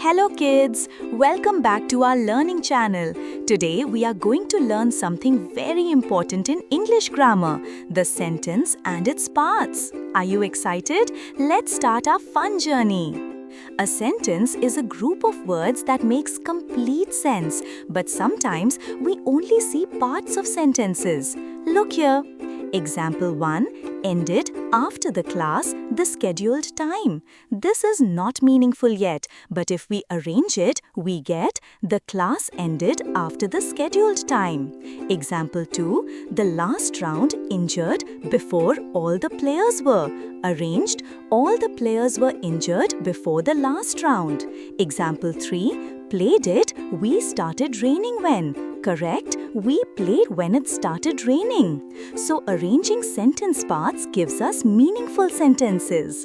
Hello kids, welcome back to our learning channel. Today we are going to learn something very important in English grammar, the sentence and its parts. Are you excited? Let's start our fun journey. A sentence is a group of words that makes complete sense, but sometimes we only see parts of sentences. Look here. Example 1, ended after the class the scheduled time. This is not meaningful yet, but if we arrange it, we get the class ended after the scheduled time. Example 2, the last round injured before all the players were. Arranged, all the players were injured before the last round. Example 3, played it, we started raining when. Correct, we played when it started raining. So arranging sentence parts gives us meaningful sentences.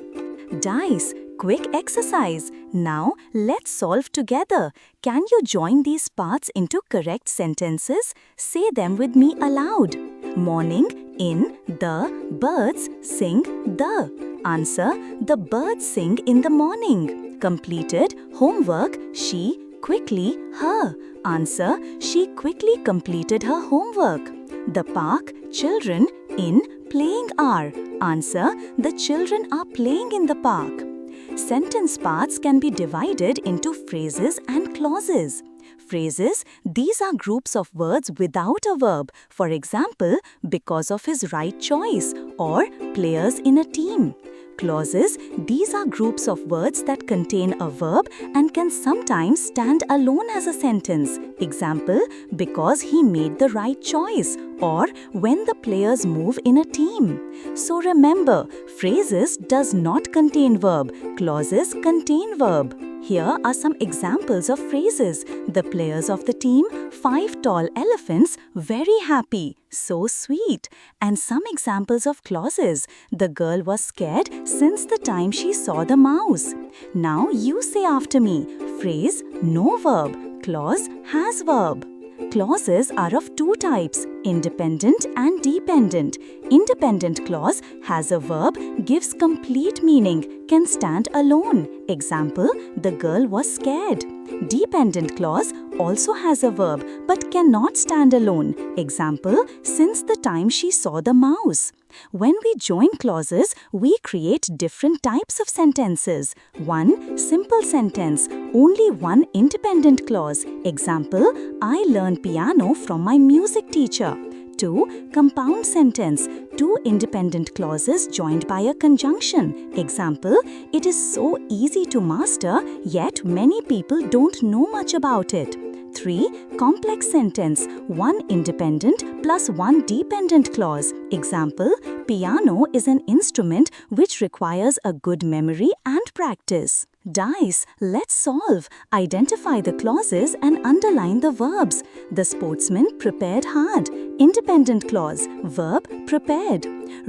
Dice, quick exercise. Now let's solve together. Can you join these parts into correct sentences? Say them with me aloud. Morning, in, the, birds, sing, the. Answer, the birds sing in the morning. Completed, homework, she, quickly, her. Answer, she quickly completed her homework. The park, children, in, playing are. Answer, the children are playing in the park. Sentence parts can be divided into phrases and clauses. Phrases, these are groups of words without a verb. For example, because of his right choice or players in a team. Clauses, these are groups of words that contain a verb and can sometimes stand alone as a sentence. Example, because he made the right choice, or when the players move in a team. So remember, phrases does not contain verb, clauses contain verb. Here are some examples of phrases. The players of the team, 5 tall elephants, very happy, so sweet. And some examples of clauses. The girl was scared since the time she saw the mouse. Now you say after me. Phrase, no verb. Clause has verb. Clauses are of two types, independent and dependent. Independent clause has a verb, gives complete meaning, can stand alone. Example, the girl was scared. Dependent clause also has a verb but cannot stand alone. Example, since the time she saw the mouse. When we join clauses, we create different types of sentences. 1. Simple sentence. Only one independent clause. Example, I learned piano from my music teacher. 2. Compound sentence. 2 independent clauses joined by a conjunction. Example, it is so easy to master, yet many people don't know much about it. 3. Complex sentence. 1 independent plus 1 dependent clause. Example, piano is an instrument which requires a good memory and practice. Dice, let's solve. Identify the clauses and underline the verbs. The sportsman prepared hard. Independent clause. Verb, prepared.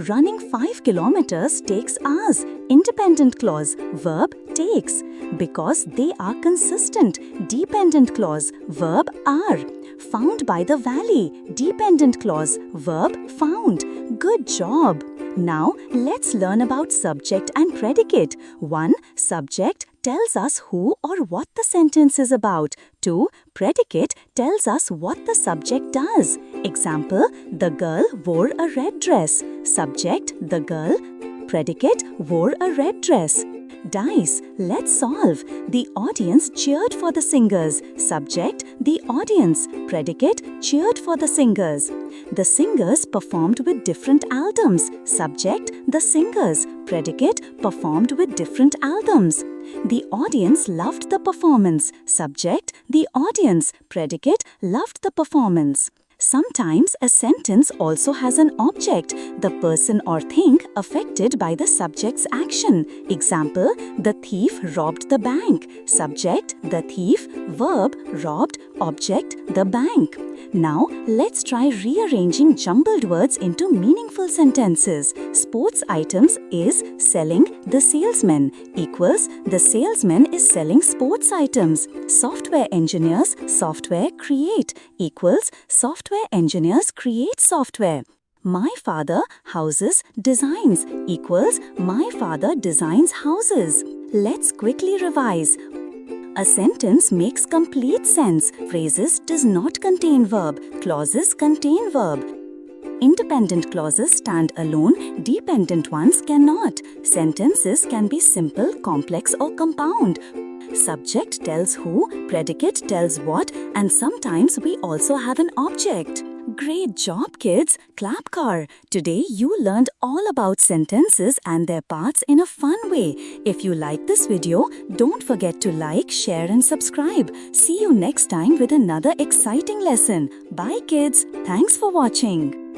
Running 5 kilometers takes hours. Independent clause. Verb, takes. Because they are consistent. Dependent clause. Verb, are. Found by the valley. Dependent clause. Verb, found. Good job. Now, let's learn about subject and predicate. 1. Subject tells us who or what the sentence is about. 2. Predicate tells us what the subject does. Example, the girl wore a red dress. Subject, the girl. Predicate, wore a red dress. Dice, let's solve. The audience cheered for the singers. Subject, the audience. Predicate, cheered for the singers. The singers performed with different albums. Subject, the singers. Predicate, performed with different albums. The audience loved the performance. Subject, the audience. Predicate, loved the performance. Sometimes a sentence also has an object, the person or thing affected by the subject's action. Example, the thief robbed the bank. Subject, the thief. Verb, robbed. Object, the bank. Now, let's try rearranging jumbled words into meaningful sentences. Sports items is selling the salesman equals the salesman is selling sports items. Software engineers software create equals software engineers create software. My father houses designs equals my father designs houses. Let's quickly revise. A sentence makes complete sense. Phrases does not contain verb. Clauses contain verb. Independent clauses stand alone, dependent ones cannot. Sentences can be simple, complex or compound. Subject tells who, predicate tells what, and sometimes we also have an object. Great job, kids! Clap car! Today you learned all about sentences and their parts in a fun way. If you like this video, don't forget to like, share and subscribe. See you next time with another exciting lesson. Bye kids! Thanks for watching.